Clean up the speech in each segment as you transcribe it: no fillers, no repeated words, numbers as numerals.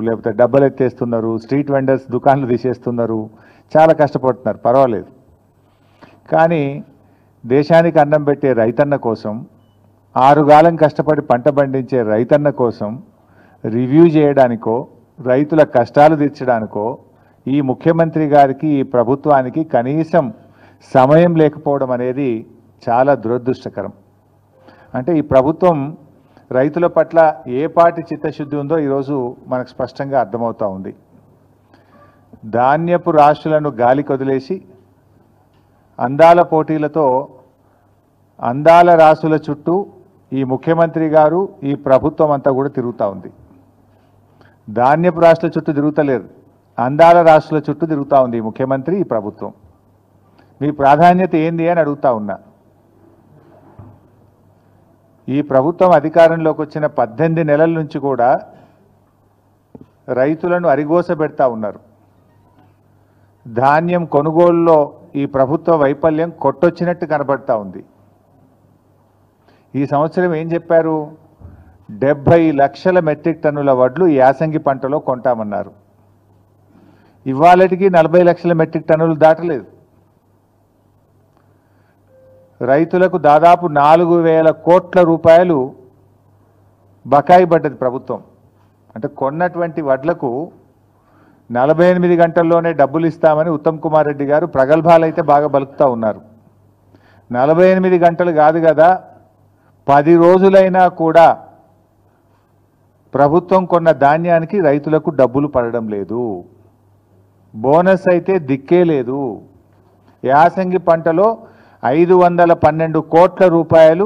లేకపోతే డబ్బలు ఎత్తేస్తున్నారు, street vendors దుకాన్లు తీసేస్తున్నారు, చాలా కష్టపడుతున్నారు, పర్వాలేదు. కానీ దేశానికి అన్నం పెట్టే రైతన్న కోసం, ఆరుగాలం కష్టపడి పంట పండించే రైతన్న కోసం రివ్యూ చేయడానికో, రైతుల కష్టాలు తీర్చడానికో ఈ ముఖ్యమంత్రి గారికి, ఈ ప్రభుత్వానికి కనీసం సమయం లేకపోవడం అనేది చాలా దురదృష్టకరం. అంటే ఈ ప్రభుత్వం రైతుల పట్ల ఏ పాటి చిత్తశుద్ధి ఉందో ఈరోజు మనకు స్పష్టంగా అర్థమవుతూ ఉంది. ధాన్యపు రాశులను గాలి కొదిలేసి అందాల పోటీలతో అందాల రాసుల చుట్టూ ఈ ముఖ్యమంత్రి గారు, ఈ ప్రభుత్వం అంతా కూడా తిరుగుతూ ఉంది. ధాన్యపు రాశుల చుట్టూ తిరుగుతలేరు, అందాల రాశుల చుట్టూ తిరుగుతూ ఉంది ఈ ముఖ్యమంత్రి, ఈ ప్రభుత్వం. మీ ప్రాధాన్యత ఏంది అని అడుగుతా ఉన్నా. ఈ ప్రభుత్వం అధికారంలోకి వచ్చిన 18 నెలల నుంచి కూడా రైతులను అరిగోస పెడతా ఉన్నారు. ధాన్యం కొనుగోలులో ఈ ప్రభుత్వ వైఫల్యం కొట్టొచ్చినట్టు కనబడతా ఉంది. ఈ సంవత్సరం ఏం చెప్పారు? 70 లక్షల మెట్రిక్ టన్నుల వడ్లు యాసంగి పంటలో కొంటామన్నారు. ఇవాళటికి 40 లక్షల మెట్రిక్ టన్నులు దాటలేదు. రైతులకు దాదాపు 4,000 కోట్ల రూపాయలు బకాయి పడ్డది ప్రభుత్వం. అంటే కొన్నటువంటి వడ్లకు 48 గంటల్లోనే డబ్బులు ఇస్తామని ఉత్తమ్ కుమార్ రెడ్డి గారు ప్రగల్భాలు అయితే బాగా బలుకుతూ ఉన్నారు. 48 గంటలు కాదు కదా, 10 రోజులైనా కూడా ప్రభుత్వం కొన్న ధాన్యానికి రైతులకు డబ్బులు పడడం లేదు. బోనస్ అయితే దిక్కే లేదు. యాసంగి పంటలో 512 కోట్ల రూపాయలు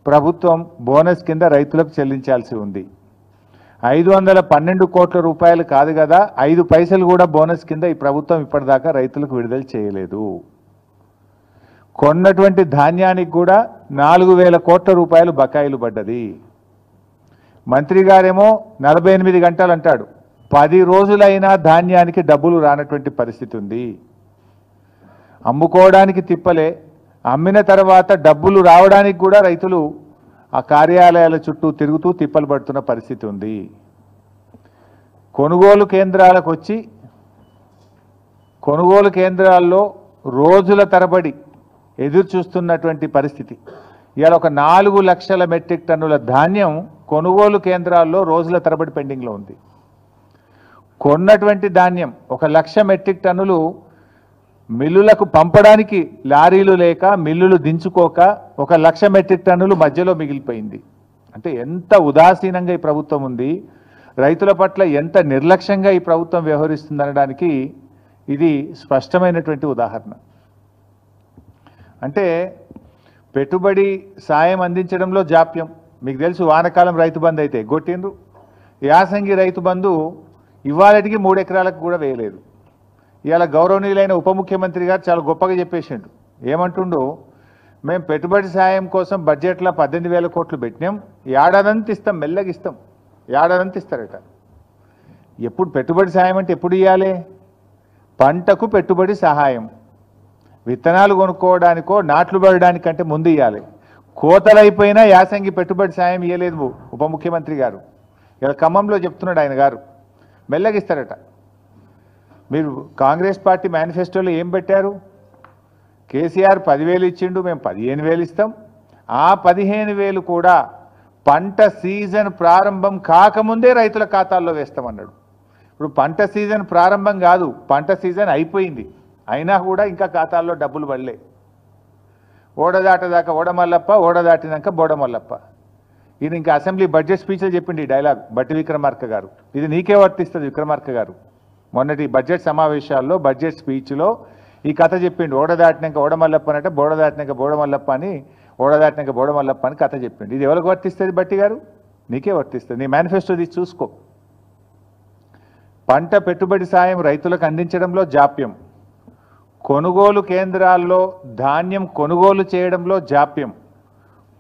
ప్రభుత్వం బోనస్ కింద రైతులకు చెల్లించాల్సి ఉంది. 512 కోట్ల రూపాయలు కాదు కదా, 5 పైసలు కూడా బోనస్ కింద ఈ ప్రభుత్వం ఇప్పటిదాకా రైతులకు విడుదల చేయలేదు. కొన్నటువంటి ధాన్యానికి కూడా 4,000 కోట్ల రూపాయలు బకాయిలు పడ్డది. మంత్రి గారేమో 48 గంటలు అంటాడు, 10 రోజులైనా ధాన్యానికి డబ్బులు రానటువంటి పరిస్థితి ఉంది. అమ్ముకోవడానికి తిప్పలే, అమ్మిన తర్వాత డబ్బులు రావడానికి కూడా రైతులు ఆ కార్యాలయాల చుట్టూ తిరుగుతూ తిప్పలు పడుతున్న పరిస్థితి ఉంది. కొనుగోలు కేంద్రాలకు వచ్చి కొనుగోలు కేంద్రాల్లో రోజుల తరబడి ఎదురు చూస్తున్నటువంటి పరిస్థితి. ఇవాళ ఒక 4 లక్షల మెట్రిక్ టన్నుల ధాన్యం కొనుగోలు కేంద్రాల్లో రోజుల తరబడి పెండింగ్లో ఉంది. కొన్నటువంటి ధాన్యం 1 లక్ష మెట్రిక్ టన్నులు మిల్లులకు పంపడానికి లారీలు లేక, మిల్లులు దించుకోక 1 లక్ష మెట్రిక్ టన్నులు మధ్యలో మిగిలిపోయింది. అంటే ఎంత ఉదాసీనంగా ఈ ప్రభుత్వం ఉంది, రైతుల పట్ల ఎంత నిర్లక్ష్యంగా ఈ ప్రభుత్వం వ్యవహరిస్తుందనడానికి ఇది స్పష్టమైనటువంటి ఉదాహరణ. అంటే పెట్టుబడి సాయం అందించడంలో జాప్యం. మీకు తెలుసు, వానకాలం రైతు బంధు అయితే కొట్టిండ్రు, యాసంగి రైతు బంధు ఇవాళటికి 3 ఎకరాలకు కూడా వేయలేదు. ఇవాళ గౌరవనీయులైన ఉప ముఖ్యమంత్రి గారు చాలా గొప్పగా చెప్పేసిండు. ఏమంటుండు? మేము పెట్టుబడి సాయం కోసం బడ్జెట్లో 18,000 కోట్లు పెట్టినాం, ఏడాదంతా ఇస్తాం, మెల్లగా ఇస్తాం, ఏడాదంతా ఇస్తారట. ఎప్పుడు పెట్టుబడి సాయం అంటే ఎప్పుడు ఇవ్వాలి? పంటకు పెట్టుబడి సహాయం, విత్తనాలు కొనుక్కోవడానికో నాట్లు పడడానికంటే ముందు ఇవ్వాలి. కోతలైపోయినా యాసంగి పెట్టుబడి సాయం ఇవ్వలేదు ఉప ముఖ్యమంత్రి గారు. ఇలా ఖమ్మంలో చెప్తున్నాడు ఆయన గారు, మెల్లగా ఇస్తారట. మీరు కాంగ్రెస్ పార్టీ మేనిఫెస్టోలో ఏం పెట్టారు? కేసీఆర్ 10,000 ఇచ్చిండు, మేము 15,000 ఇస్తాం, ఆ 15,000 కూడా పంట సీజన్ ప్రారంభం కాకముందే రైతుల ఖాతాల్లో వేస్తామన్నాడు. ఇప్పుడు పంట సీజన్ ప్రారంభం కాదు, పంట సీజన్ అయిపోయింది, అయినా కూడా ఇంకా ఖాతాల్లో డబ్బులు పడలే. ఓడదాటదాకా ఓడమల్లప్ప, ఓడదాటినాక బోడమల్లప్ప. ఇది ఇంకా అసెంబ్లీ బడ్జెట్ స్పీచ్లో చెప్పింది ఈ డైలాగ్ బట్టి విక్రమార్క గారు. ఇది నీకే వర్తిస్తుంది విక్రమార్క గారు. మొన్నటి బడ్జెట్ సమావేశాల్లో బడ్జెట్ స్పీచ్లో ఈ కథ చెప్పిండు. ఓడదాటినాక ఓడమల్లప్ప అంటే బోడదాటినాక బోడమల్లప్ప అని, ఓడదాటినాక బోడమల్లప్ప అని కథ చెప్పిండు. ఇది ఎవరికి వర్తిస్తుంది బట్టి గారు? నీకే వర్తిస్తుంది. నీ మేనిఫెస్టో తీసి చూసుకో. పంట పెట్టుబడి సాయం రైతులకు అందించడంలో జాప్యం, కొనుగోలు కేంద్రాల్లో ధాన్యం కొనుగోలు చేయడంలో జాప్యం,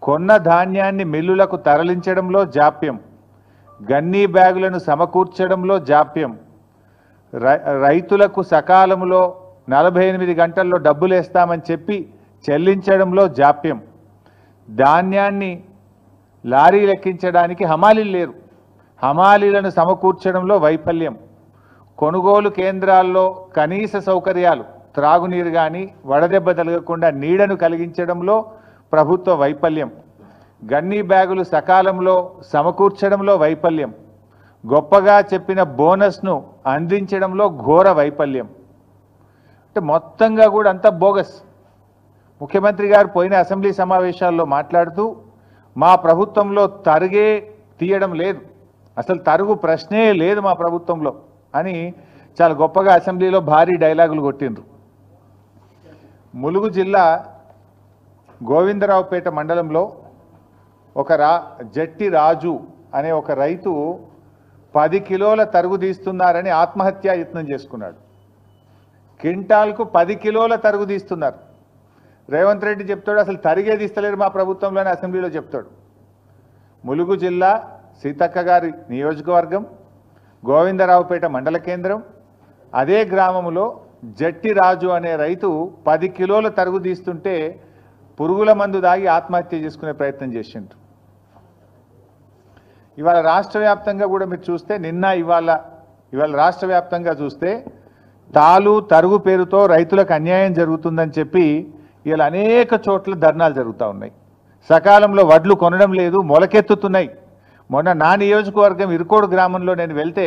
కొన్న ధాన్యాన్ని మిల్లులకు తరలించడంలో జాప్యం, గన్నీ బ్యాగులను సమకూర్చడంలో జాప్యం, రైతులకు సకాలంలో 48 గంటల్లో డబ్బులు వేస్తామని చెప్పి చెల్లించడంలో జాప్యం, ధాన్యాన్ని లారీ లెక్కించడానికి హమాలీలు లేరు, హమాలీలను సమకూర్చడంలో వైఫల్యం, కొనుగోలు కేంద్రాల్లో కనీస సౌకర్యాలు, త్రాగునీరు కానీ వడదెబ్బ తగలకుండా నీడను కలిగించడంలో ప్రభుత్వ వైఫల్యం, గన్నీ బ్యాగులు సకాలంలో సమకూర్చడంలో వైఫల్యం, గొప్పగా చెప్పిన బోనస్ను అందించడంలో ఘోర వైఫల్యం. అంటే మొత్తంగా కూడా అంతా బోగస్. ముఖ్యమంత్రి గారు పోయిన అసెంబ్లీ సమావేశాల్లో మాట్లాడుతూ మా ప్రభుత్వంలో తరుగే తీయడం లేదు, అసలు తరుగు ప్రశ్నే లేదు మా ప్రభుత్వంలో అని చాలా గొప్పగా అసెంబ్లీలో భారీ డైలాగులు కొట్టిండ్రు. ములుగు జిల్లా గోవిందరావుపేట మండలంలో ఒక జట్టి రాజు అనే ఒక రైతు 10 కిలోల తరుగు తీస్తున్నారని ఆత్మహత్యా యత్నం చేసుకున్నాడు. క్వింటాల్కు 10 కిలోల తరుగు తీస్తున్నారు. రేవంత్ రెడ్డి చెప్తాడు అసలు తరిగే తీస్తలేరు మా ప్రభుత్వంలోనే అసెంబ్లీలో చెప్తాడు. ములుగు జిల్లా సీతక్క గారి నియోజకవర్గం గోవిందరావుపేట మండల కేంద్రం, అదే గ్రామంలో జట్టి రాజు అనే రైతు 10 కిలోల తరుగు తీస్తుంటే పురుగుల మందు దాగి ఆత్మహత్య చేసుకునే ప్రయత్నం చేసిండ్రు. ఇవాళ రాష్ట్ర వ్యాప్తంగా కూడా మీరు చూస్తే ఇవాళ రాష్ట్ర వ్యాప్తంగా చూస్తే తాలు తరుగు పేరుతో రైతులకు అన్యాయం జరుగుతుందని చెప్పి ఇలా అనేక చోట్ల ధర్నాలు జరుగుతూ ఉన్నాయి. సకాలంలో వడ్లు కొనడం లేదు, మొలకెత్తుతున్నాయి. మొన్న నా నియోజకవర్గం ఇరుకోడు గ్రామంలో నేను వెళ్తే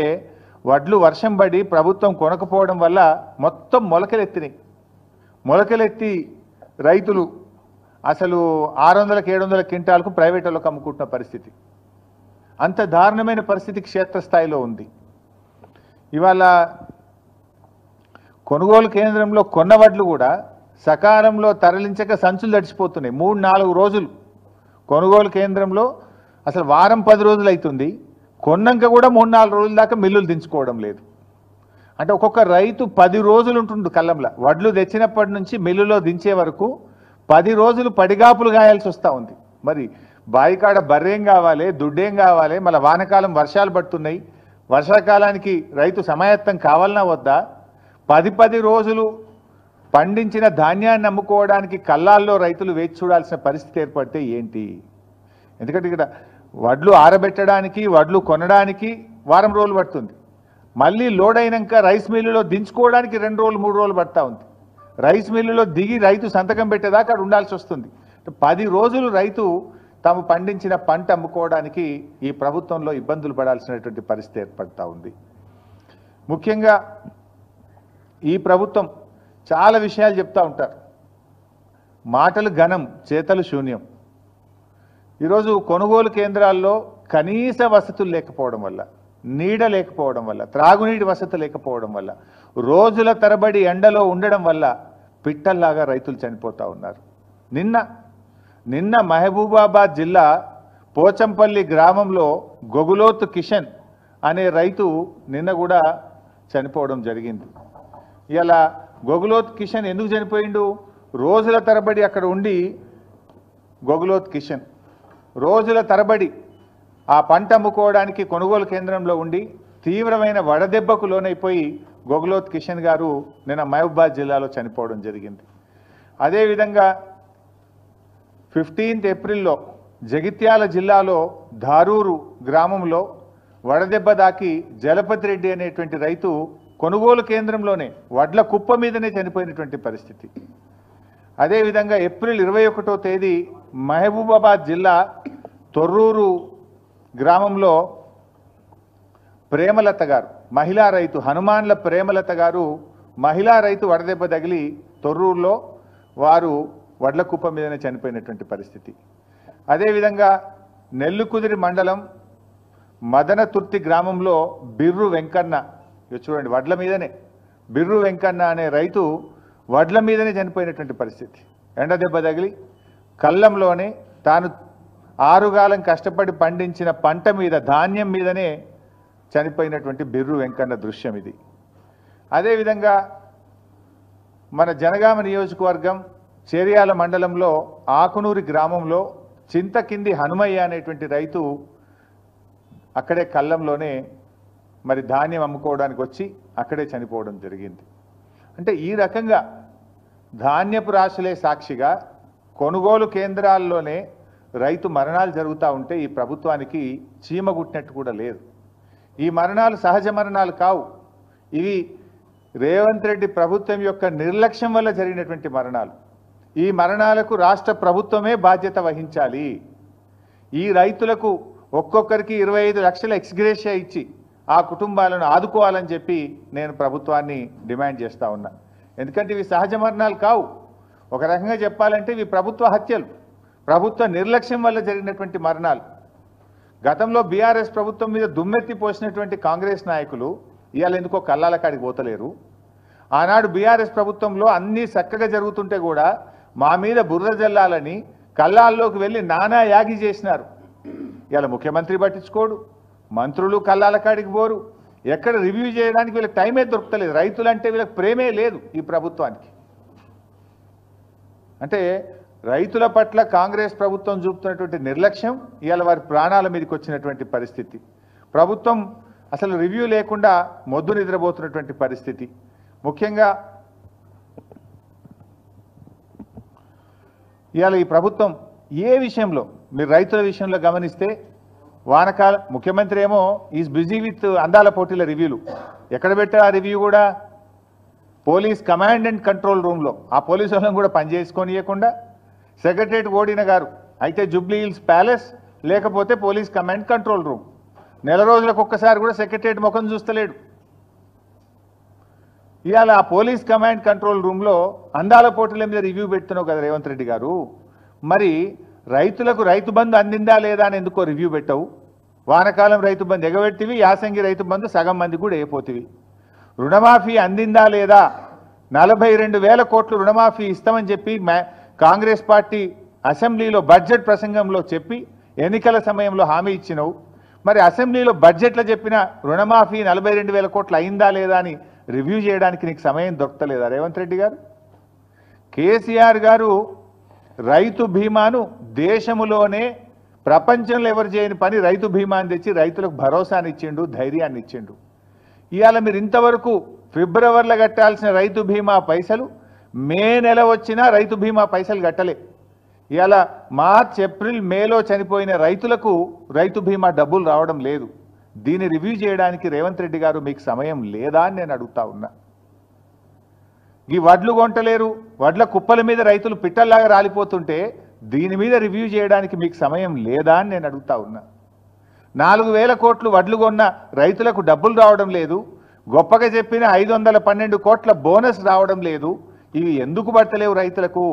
వడ్లు వర్షం పడి ప్రభుత్వం కొనకపోవడం వల్ల మొత్తం మొలకలెత్తినాయి. మొలకలెత్తి రైతులు అసలు 600-700 క్వింటాలకు ప్రైవేట్ వాళ్ళకు అమ్ముకుంటున్న పరిస్థితి. అంత దారుణమైన పరిస్థితి క్షేత్రస్థాయిలో ఉంది. ఇవాళ కొనుగోలు కేంద్రంలో కొన్న వడ్లు కూడా సకాలంలో తరలించక సంచులు తడిచిపోతున్నాయి. 3-4 రోజులు కొనుగోలు కేంద్రంలో అసలు వారం 10 రోజులు అవుతుంది, కొన్నాక కూడా 3-4 రోజుల దాకా మిల్లులు దించుకోవడం లేదు. అంటే ఒక్కొక్క రైతు 10 రోజులు ఉంటుండు కళ్ళంలో. వడ్లు తెచ్చినప్పటి నుంచి మిల్లులో దించే వరకు 10 రోజులు పడిగాపులు గాయాల్సి వస్తూ ఉంది. మరి బాయికాడ బర్రేం కావాలి, దుడ్డేం కావాలి, మళ్ళీ వానకాలం వర్షాలు పడుతున్నాయి, వర్షాకాలానికి రైతు సమాయత్తం కావాలన్నా వద్దా? 10 రోజులు పండించిన ధాన్యాన్ని అమ్ముకోవడానికి కళ్ళాల్లో రైతులు వేచి చూడాల్సిన పరిస్థితి ఏర్పడితే ఏంటి? ఎందుకంటే ఇక్కడ వడ్లు ఆరబెట్టడానికి, వడ్లు కొనడానికి వారం రోజులు పడుతుంది. మళ్ళీ లోడ్ అయినాక రైస్ మిల్లులో దించుకోవడానికి 2 రోజులు 3 రోజులు పడతా ఉంది. రైస్ మిల్లులో దిగి రైతు సంతకం పెట్టేదాకా అక్కడ ఉండాల్సి వస్తుంది. 10 రోజులు రైతు తాము పండించిన పంట అమ్ముకోవడానికి ఈ ప్రభుత్వంలో ఇబ్బందులు పడాల్సినటువంటి పరిస్థితి ఏర్పడతా ఉంది. ముఖ్యంగా ఈ ప్రభుత్వం చాలా విషయాలు చెప్తూ ఉంటారు. మాటలు ఘనం, చేతలు శూన్యం. ఈరోజు కొనుగోలు కేంద్రాల్లో కనీస వసతులు లేకపోవడం వల్ల, నీడ లేకపోవడం వల్ల, త్రాగునీటి వసతి లేకపోవడం వల్ల, రోజుల తరబడి ఎండలో ఉండడం వల్ల పిట్టల్లాగా రైతులు చనిపోతూ ఉన్నారు. నిన్న మహబూబాబాద్ జిల్లా పోచంపల్లి గ్రామంలో గొగులోతు కిషన్ అనే రైతు నిన్న కూడా చనిపోవడం జరిగింది. ఇలా గొగులోత్ కిషన్ ఎందుకు చనిపోయిండు? రోజుల తరబడి అక్కడ ఉండి గొగులోత్ కిషన్ రోజుల తరబడి ఆ పంట అమ్ముకోవడానికి కొనుగోలు కేంద్రంలో ఉండి తీవ్రమైన వడదెబ్బకు లోనైపోయి గొగులోత్ కిషన్ గారు నిన్న మహబూబాబాద్ జిల్లాలో చనిపోవడం జరిగింది. అదేవిధంగా 15 ఏప్రిల్లో జగిత్యాల జిల్లాలో ధారూరు గ్రామంలో వడదెబ్బ దాకి జలపతి రెడ్డి అనేటువంటి రైతు కొనుగోలు కేంద్రంలోనే వడ్ల కుప్ప మీదనే చనిపోయినటువంటి పరిస్థితి. అదేవిధంగా ఏప్రిల్ 21వ తేదీ మహబూబాబాద్ జిల్లా తొర్రూరు గ్రామంలో ప్రేమలత గారు, మహిళా రైతు, హనుమాన్ల ప్రేమలత గారు మహిళా రైతు వడదెబ్బ తగిలి తొర్రూరులో వారు వడ్ల కుప్ప మీదనే చనిపోయినటువంటి పరిస్థితి. అదేవిధంగా నెల్లుకుదిరి మండలం మదనతుర్తి గ్రామంలో బిర్రు వెంకన్న, చూడండి వడ్ల మీదనే బిర్రు వెంకన్న అనే రైతు వడ్ల మీదనే చనిపోయినటువంటి పరిస్థితి. ఎండ దెబ్బ తగిలి కళ్ళంలోనే తాను 6 కాలం కష్టపడి పండించిన పంట మీద, ధాన్యం మీదనే చనిపోయినటువంటి బిర్రు వెంకన్న దృశ్యం ఇది. అదేవిధంగా మన జనగామ నియోజకవర్గం చేర్యాల మండలంలో ఆకునూరి గ్రామంలో చింతకింది హనుమయ్య అనేటువంటి రైతు అక్కడే కళ్ళంలోనే మరి ధాన్యం అమ్ముకోవడానికి వచ్చి అక్కడే చనిపోవడం జరిగింది. అంటే ఈ రకంగా ధాన్యపు రాశులే సాక్షిగా కొనుగోలు కేంద్రాల్లోనే రైతు మరణాలు జరుగుతూ ఉంటే ఈ ప్రభుత్వానికి చీమ గుట్టినట్టు కూడా లేదు. ఈ మరణాలు సహజ మరణాలు కావు. ఇవి రేవంత్ రెడ్డి ప్రభుత్వం యొక్క నిర్లక్ష్యం వల్ల జరిగినటువంటి మరణాలు. ఈ మరణాలకు రాష్ట్ర ప్రభుత్వమే బాధ్యత వహించాలి. ఈ రైతులకు ఒక్కొక్కరికి 25 లక్షల ఎక్స్గ్రేషియా ఇచ్చి ఆ కుటుంబాలను ఆదుకోవాలని చెప్పి నేను ప్రభుత్వాన్ని డిమాండ్ చేస్తూ ఉన్నా. ఎందుకంటే ఇవి సహజ మరణాలు కావు. ఒక రకంగా చెప్పాలంటే ఇవి ప్రభుత్వ హత్యలు, ప్రభుత్వ నిర్లక్ష్యం వల్ల జరిగినటువంటి మరణాలు. గతంలో బీఆర్ఎస్ ప్రభుత్వం మీద దుమ్మెత్తి పోసినటువంటి కాంగ్రెస్ నాయకులు ఇవాళ ఎందుకో కల్లాల కాడికి పోతలేరు. ఆనాడు బీఆర్ఎస్ ప్రభుత్వంలో అన్నీ చక్కగా జరుగుతుంటే కూడా మా మీద బుర్ర జల్లాలని కల్లాల్లోకి వెళ్ళి నానా యాగి చేసినారు. ఇవాళ ముఖ్యమంత్రి పట్టించుకోడు, మంత్రులు కల్లాల కాడికి పోరు, ఎక్కడ రివ్యూ చేయడానికి వీళ్ళకి టైమే దొరుకుతలేదు. రైతులంటే వీళ్ళకి ప్రేమే లేదు ఈ ప్రభుత్వానికి. అంటే రైతుల పట్ల కాంగ్రెస్ ప్రభుత్వం చూపుతున్నటువంటి నిర్లక్ష్యం ఇవాళ వారి ప్రాణాల మీదకి వచ్చినటువంటి పరిస్థితి. ప్రభుత్వం అసలు రివ్యూ లేకుండా మొద్దు నిద్రపోతున్నటువంటి పరిస్థితి. ముఖ్యంగా ఇవాళ ఈ ప్రభుత్వం ఏ విషయంలో మీరు రైతుల విషయంలో గమనిస్తే వానకాలం ముఖ్యమంత్రి ఏమో ఈజ్ బిజీ విత్ అందాల పోటీల రివ్యూలు. ఎక్కడ పెట్టారు ఆ రివ్యూ కూడా? పోలీస్ కమాండ్ అండ్ కంట్రోల్ రూమ్లో. ఆ పోలీసు వాళ్ళని కూడా పనిచేసుకొనియకుండా సెక్రటరేట్ ఓడిన గారు అయితే జూబ్లీ హిల్స్ ప్యాలెస్, లేకపోతే పోలీస్ కమాండ్ కంట్రోల్ రూమ్. నెల రోజులకు ఒక్కసారి కూడా సెక్రటరేట్ ముఖం చూస్తలేడు. ఇవాళ ఆ పోలీస్ కమాండ్ కంట్రోల్ రూమ్లో అందాల పోటీల మీద రివ్యూ పెడుతున్నావు కదా రేవంత్ రెడ్డి గారు. మరి రైతులకు రైతు బంధు అందిందా లేదా అని ఎందుకో రివ్యూ పెట్టవు? వానకాలం రైతు బంధు ఎగబెట్టివి, యాసంగి రైతు బంధు సగం మంది కూడా అయిపోతివి. రుణమాఫీ అందిందా లేదా? 42,000 కోట్లు రుణమాఫీ ఇస్తామని చెప్పి కాంగ్రెస్ పార్టీ అసెంబ్లీలో బడ్జెట్ ప్రసంగంలో చెప్పి ఎన్నికల సమయంలో హామీ ఇచ్చినవు. మరి అసెంబ్లీలో బడ్జెట్లో చెప్పిన రుణమాఫీ 42,000 కోట్లు అయిందా లేదా అని రివ్యూ చేయడానికి నీకు సమయం దొరకలేదా రేవంత్ రెడ్డి గారు? కేసీఆర్ గారు రైతు బీమాను దేశంలోనే ప్రపంచంలో ఎవరు చేయని పని రైతు బీమాని తెచ్చి రైతులకు భరోసాని ఇచ్చిండు, ధైర్యాన్ని ఇచ్చిండు. ఇవాళ మీరు ఇంతవరకు ఫిబ్రవరిలో కట్టాల్సిన రైతు బీమా పైసలు మే నెల వచ్చినా రైతు బీమా పైసలు కట్టలే. ఇవాళ మార్చ్, ఏప్రిల్, మేలో చనిపోయిన రైతులకు రైతు బీమా డబ్బులు రావడం లేదు. దీన్ని రివ్యూ చేయడానికి రేవంత్ రెడ్డి గారు మీకు సమయం లేదా అని నేను అడుగుతా ఉన్నా. ఈ వడ్లు కొంటలేరు, వడ్ల కుప్పల మీద రైతులు పిట్టల్లాగా రాలిపోతుంటే దీని మీద రివ్యూ చేయడానికి మీకు సమయం లేదా అని నేను అడుగుతా ఉన్నా. 4,000 కోట్లు వడ్లు కొన్న రైతులకు డబ్బులు రావడం లేదు. గొప్పగా చెప్పిన 512 కోట్ల బోనస్ రావడం లేదు. ఇవి ఎందుకు పడతలేవు రైతులకు?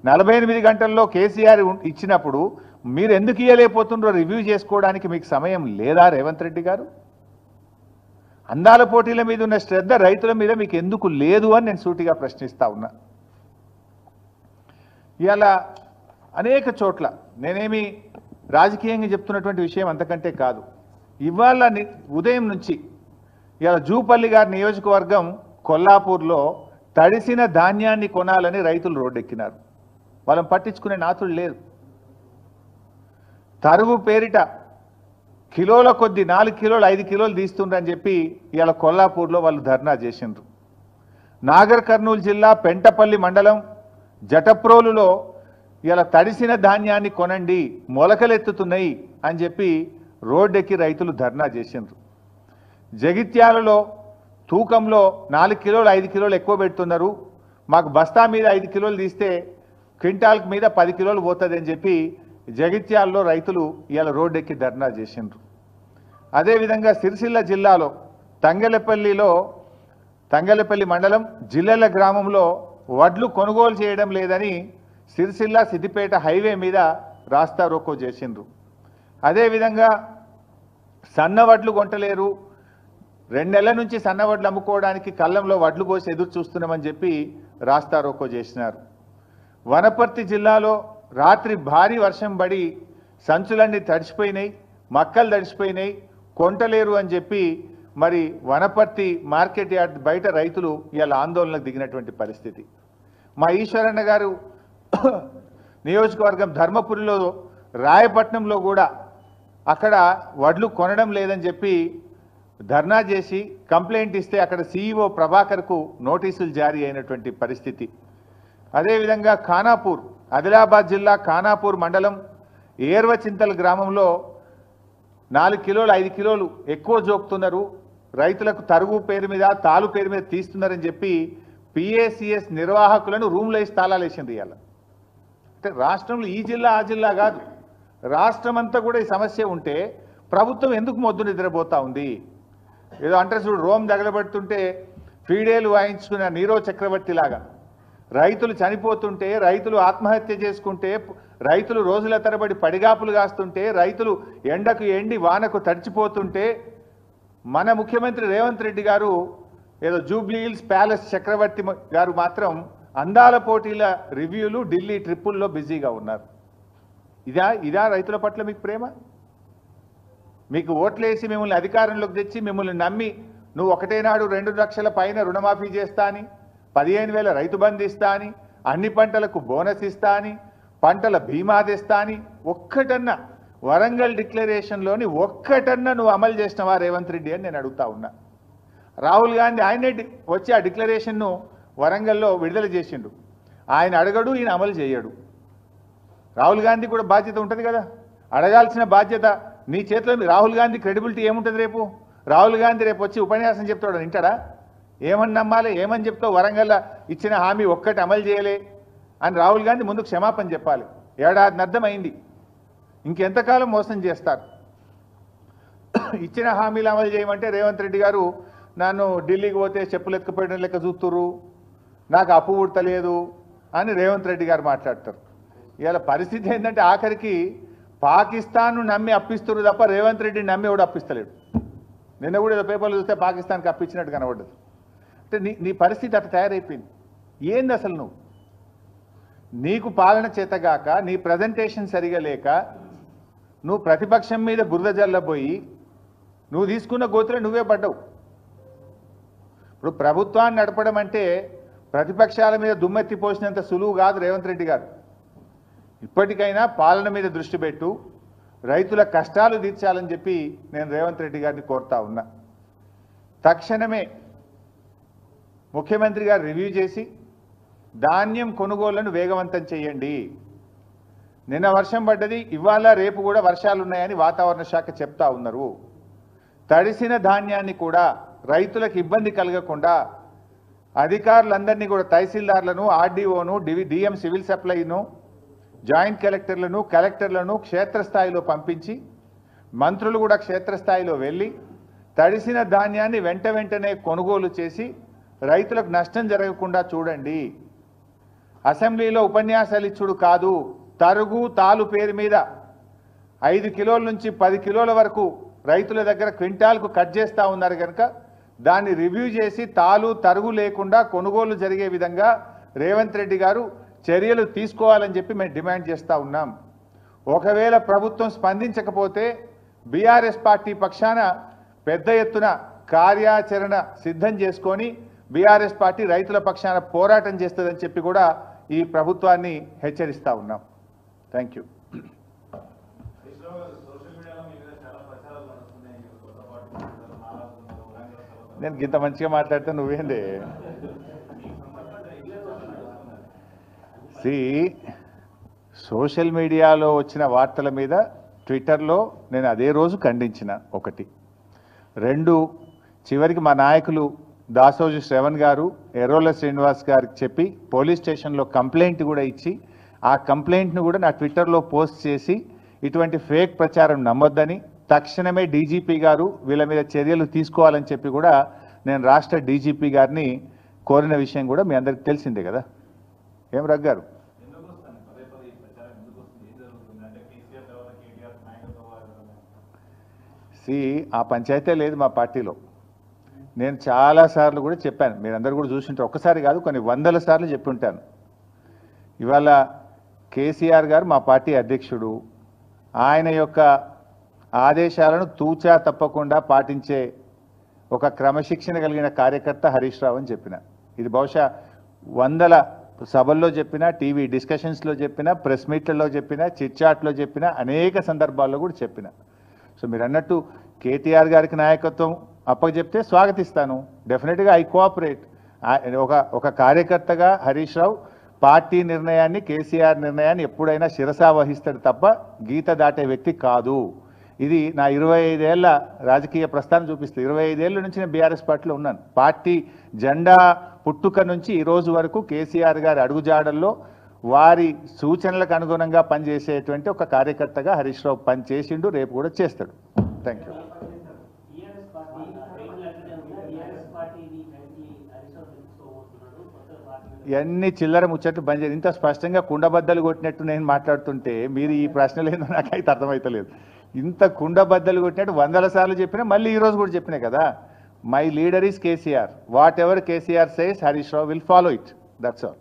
48 గంటల్లో కేసీఆర్ ఇచ్చినప్పుడు మీరు ఎందుకు ఇయ్యలేకపోతుండ్రో రివ్యూ చేసుకోవడానికి మీకు సమయం లేదా రేవంత్ రెడ్డి గారు? అందాల పోటీల మీద ఉన్న శ్రద్ధ రైతుల మీద మీకు ఎందుకు లేదు అని నేను సూటిగా ప్రశ్నిస్తా ఉన్నా. ఇవాళ అనేక చోట్ల నేనేమి రాజకీయంగా చెప్తున్నటువంటి విషయం అంతకంటే కాదు. ఇవాళ ఉదయం నుంచి ఇవాళ జూపల్లి గారి నియోజకవర్గం కొల్లాపూర్లో తడిసిన ధాన్యాన్ని కొనాలని రైతులు రోడ్డెక్కినారు. వాళ్ళని పట్టించుకునే నాతుడు లేదు. తరుగు పేరిట కిలోల కొద్ది 4 కిలోలు 5 కిలోలు తీస్తుండ్రని చెప్పి ఇవాళ కొల్లాపూర్లో వాళ్ళు ధర్నా చేసిండ్రు. నాగర్ కర్నూలు జిల్లా పెంటపల్లి మండలం జటప్రోలులో ఇవాళ తడిసిన ధాన్యాన్ని కొనండి, మొలకలెత్తుతున్నాయి అని చెప్పి రోడ్డెక్కి రైతులు ధర్నా చేసిండ్రు. జగిత్యాలలో తూకంలో 4 కిలోలు 5 కిలోలు ఎక్కువ పెడుతున్నారు, మాకు బస్తా మీద 5 కిలోలు తీస్తే క్వింటాల్కి మీద 10 కిలోలు పోతుంది అని చెప్పి జగిత్యాలలో రైతులు ఇవాళ రోడ్డెక్కి ధర్నా చేసిండ్రు. అదేవిధంగా సిరిసిల్ల జిల్లాలో తంగలపల్లి మండలం జిల్లెల గ్రామంలో వడ్లు కొనుగోలు చేయడం లేదని సిరిసిల్ల సిద్దిపేట హైవే మీద రాస్తా రోకో చేసిండ్రు. అదేవిధంగా సన్నవడ్లు కొంటలేరు, 2 నెలల నుంచి సన్నవడ్లు అమ్ముకోవడానికి కళ్ళంలో వడ్లు కోసి ఎదురు చూస్తున్నామని చెప్పి రాస్తా రోకో చేసినారు. వనపర్తి జిల్లాలో రాత్రి భారీ వర్షం పడి సంచులన్నీ తడిసిపోయినాయి, మక్కలు తడిసిపోయినాయి, కొంటలేరు అని చెప్పి మరి వనపర్తి మార్కెట్ యార్డ్ బయట రైతులు ఇవాళ ఆందోళనకు దిగినటువంటి పరిస్థితి. మా ఈశ్వరన్న గారు నియోజకవర్గం ధర్మపురిలో రాయపట్నంలో కూడా అక్కడ వడ్లు కొనడం లేదని చెప్పి ధర్నా చేసి కంప్లైంట్ ఇస్తే అక్కడ సీఈఓ ప్రభాకర్కు నోటీసులు జారీ అయినటువంటి పరిస్థితి. అదేవిధంగా ఖానాపూర్, ఆదిలాబాద్ జిల్లా ఖానాపూర్ మండలం ఏర్వచింతల్ గ్రామంలో 4 కిలోలు 5 కిలోలు ఎక్కువ జోకుతున్నారు, రైతులకు తరుగు పేరు మీద తాలు పేరు మీద తీస్తున్నారని చెప్పి పిఏసిఎస్ నిర్వాహకులను రూమ్లో వేసి తాళాలు వేసింది ఇవాళ. అంటే రాష్ట్రంలో ఈ జిల్లా ఆ జిల్లా కాదు, రాష్ట్రం అంతా కూడా ఈ సమస్య ఉంటే ప్రభుత్వం ఎందుకు మొద్దు నిద్రపోతా ఉంది? ఏదో అంటే చూడు, రోమ్ తగలబెడుతుంటే ఫీడేలు వాయించుకున్న నీరో చక్రవర్తి లాగా రైతులు చనిపోతుంటే, రైతులు ఆత్మహత్య చేసుకుంటే, రైతులు రోజుల తరబడి పడిగాపులు కాస్తుంటే, రైతులు ఎండకు ఎండి వానకు తడిచిపోతుంటే మన ముఖ్యమంత్రి రేవంత్ రెడ్డి గారు ఏదో జూబ్లీ హిల్స్ ప్యాలెస్ చక్రవర్తి గారు మాత్రం అందాల పోటీల రివ్యూలు ఢిల్లీ ట్రిప్పుల్లో బిజీగా ఉన్నారు. ఇదా రైతుల పట్ల మీకు ప్రేమ? మీకు ఓట్లేసి మిమ్మల్ని అధికారంలోకి తెచ్చి మిమ్మల్ని నమ్మి నువ్వు ఒకటేనాడు 2 లక్షల పైన రుణమాఫీ చేస్తా అని, 15,000 రైతు బంధు ఇస్తా అని, అన్ని పంటలకు బోనస్ ఇస్తా అని, పంటల బీమా తెస్తా అని ఒక్కటన్నా వరంగల్ డిక్లరేషన్లోని ఒక్కటన్నా నువ్వు అమలు చేసినవా రేవంత్ రెడ్డి అని నేను అడుగుతా ఉన్నా. రాహుల్ గాంధీ ఆయనే వచ్చి ఆ డిక్లరేషన్ను వరంగల్లో విడుదల చేసిండు. ఆయన అడగడు, ఈయన అమలు చేయడు. రాహుల్ గాంధీ కూడా బాధ్యత ఉంటుంది కదా, అడగాల్సిన బాధ్యత నీ చేతిలో. రాహుల్ గాంధీ క్రెడిబిలిటీ ఏముంటుంది రేపు? రాహుల్ గాంధీ రేపు వచ్చి ఉపన్యాసం చెప్తాడు, వింటాడా? ఏమని నమ్మాలి? ఏమని చెప్తావు? వరంగల్ ఇచ్చిన హామీ ఒక్కటి అమలు చేయలే అని రాహుల్ గాంధీ ముందుకు క్షమాపణ చెప్పాలి. ఏడాదినర్థం అయింది, ఇంకెంతకాలం మోసం చేస్తారు? ఇచ్చిన హామీలు అమలు చేయమంటే రేవంత్ రెడ్డి గారు నన్ను ఢిల్లీకి పోతే చెప్పులు ఎత్తుకుపోయడం లెక్క చూస్తుర్రు, నాకు అప్పు పుడతలేదు అని రేవంత్ రెడ్డి గారు మాట్లాడతారు. ఇవాళ పరిస్థితి ఏంటంటే ఆఖరికి పాకిస్తాన్ను నమ్మి అప్పిస్తున్నారు తప్ప రేవంత్ రెడ్డిని నమ్మి కూడా అప్పిస్తలేడు. నిన్న కూడా ఏదో పేపర్లు చూస్తే పాకిస్తాన్కి అప్పించినట్టు కనబడ్డది. అంటే నీ పరిస్థితి అట్లా తయారైపోయింది. ఏంది అసలు నువ్వు? నీకు పాలన చేతగాక, నీ ప్రజెంటేషన్ సరిగా లేక, నువ్వు ప్రతిపక్షం మీద బురద జల్లబోయి నువ్వు తీసుకున్న గోతులో నువ్వే పడ్డావు. ఇప్పుడు ప్రభుత్వాన్ని నడపడం అంటే ప్రతిపక్షాల మీద దుమ్మెత్తి పోసినంత సులువు కాదు రేవంత్ రెడ్డి గారు. ఇప్పటికైనా పాలన మీద దృష్టి పెట్టు, రైతుల కష్టాలు తీర్చాలని చెప్పి నేను రేవంత్ రెడ్డి గారిని కోరుతా ఉన్నా. తక్షణమే ముఖ్యమంత్రి గారు రివ్యూ చేసి ధాన్యం కొనుగోళ్లను వేగవంతం చేయండి. నిన్న వర్షం పడ్డది, ఇవాళ రేపు కూడా వర్షాలు ఉన్నాయని వాతావరణ శాఖ చెప్తా ఉన్నారు. తడిసిన ధాన్యాన్ని కూడా రైతులకు ఇబ్బంది కలగకుండా అధికారులందరినీ కూడా తహసీల్దార్లను, ఆర్డీఓను, డిఎం సివిల్ సప్లైను, జాయింట్ కలెక్టర్లను క్షేత్రస్థాయిలో పంపించి మంత్రులు కూడా క్షేత్రస్థాయిలో వెళ్ళి తడిసిన ధాన్యాన్ని వెంటనే కొనుగోలు చేసి రైతులకు నష్టం జరగకుండా చూడండి. అసెంబ్లీలో ఉపన్యాసాలు ఇచ్చుడు కాదు, తరుగు తాలు పేరు మీద 5 కిలోల నుంచి 10 కిలోల వరకు రైతుల దగ్గర క్వింటాల్కు కట్ చేస్తూ ఉన్నారు కనుక దాన్ని రివ్యూ చేసి తాలు తరుగు లేకుండా కొనుగోలు జరిగే విధంగా రేవంత్ రెడ్డి గారు చర్యలు తీసుకోవాలని చెప్పి మేము డిమాండ్ చేస్తూ ఉన్నాం. ఒకవేళ ప్రభుత్వం స్పందించకపోతే బీఆర్ఎస్ పార్టీ పక్షాన పెద్ద ఎత్తున కార్యాచరణ సిద్ధం చేసుకొని బీఆర్ఎస్ పార్టీ రైతుల పక్షాన పోరాటం చేస్తుందని చెప్పి కూడా ఈ ప్రభుత్వాన్ని హెచ్చరిస్తూ ఉన్నాం. Thank you. నేను ఇంత మంచిగా మాట్లాడితే నువ్వేంది? సోషల్ మీడియాలో వచ్చిన వార్తల మీద ట్విట్టర్లో నేను అదే రోజు ఖండించిన. 1, 2 చివరికి మా నాయకులు దాసోజు శ్రవణ్ గారు, ఎర్రోల శ్రీనివాస్ గారికి చెప్పి పోలీస్ స్టేషన్లో కంప్లైంట్ కూడా ఇచ్చి ఆ కంప్లైంట్ను కూడా నా ట్విట్టర్లో పోస్ట్ చేసి ఇటువంటి ఫేక్ ప్రచారం నమ్మొద్దని, తక్షణమే డీజీపీ గారు వీళ్ళ మీద చర్యలు తీసుకోవాలని చెప్పి కూడా నేను రాష్ట్ర డీజీపీ గారిని కోరిన విషయం కూడా మీ అందరికి తెలిసిందే కదా. ఏం రగ్గారు? ఆ పంచాయతీ లేదు మా పార్టీలో. నేను చాలాసార్లు కూడా చెప్పాను, మీరందరూ కూడా చూసింటారు. ఒక్కసారి కాదు, కొన్ని 100ల సార్లు చెప్పి ఉంటాను. ఇవాళ కేసీఆర్ గారు మా పార్టీ అధ్యక్షుడు, ఆయన యొక్క ఆదేశాలను తూచా తప్పకుండా పాటించే ఒక క్రమశిక్షణ కలిగిన కార్యకర్త హరీష్ రావు అని చెప్పిన. ఇది బహుశా 100ల సభల్లో చెప్పిన, టీవీ డిస్కషన్స్లో చెప్పిన, ప్రెస్ మీట్లలో చెప్పిన, చిట్చాట్లో చెప్పిన, అనేక సందర్భాల్లో కూడా చెప్పిన. సో మీరు అన్నట్టు కేటీఆర్ గారికి నాయకత్వం అప్పచెప్తే స్వాగతిస్తాను. డెఫినెట్గా ఐ కోఆపరేట్. ఒక కార్యకర్తగా హరీష్ రావు పార్టీ నిర్ణయాన్ని, కేసీఆర్ నిర్ణయాన్ని ఎప్పుడైనా శిరసా వహిస్తాడు తప్ప గీత దాటే వ్యక్తి కాదు. ఇది నా 25 ఏళ్ల రాజకీయ ప్రస్థానం చూపిస్తుంది. 25 ఏళ్ళ నుంచి నేను బీఆర్ఎస్ పార్టీలో ఉన్నాను. పార్టీ జెండా పుట్టుక నుంచి ఈ రోజు వరకు కేసీఆర్ గారి అడుగుజాడల్లో వారి సూచనలకు అనుగుణంగా పనిచేసేటువంటి ఒక కార్యకర్తగా హరీష్ రావు పనిచేసిండు, రేపు కూడా చేస్తాడు. Thank you. ఇవన్నీ చిల్లర ముచ్చట్లు బంద్ చేయాలి. ఇంత స్పష్టంగా కుండబద్దలు కొట్టినట్టు నేను మాట్లాడుతుంటే మీరు ఈ ప్రశ్నలు ఏందో నాకైతే అర్థమవుతలేదు. ఇంత కుండబద్దలు కొట్టినట్టు 100 సార్లు చెప్పినా మళ్ళీ ఈరోజు కూడా చెప్పినా కదా. My leader is KCR. What ever KCR says Harish Rao will follow it. That's all.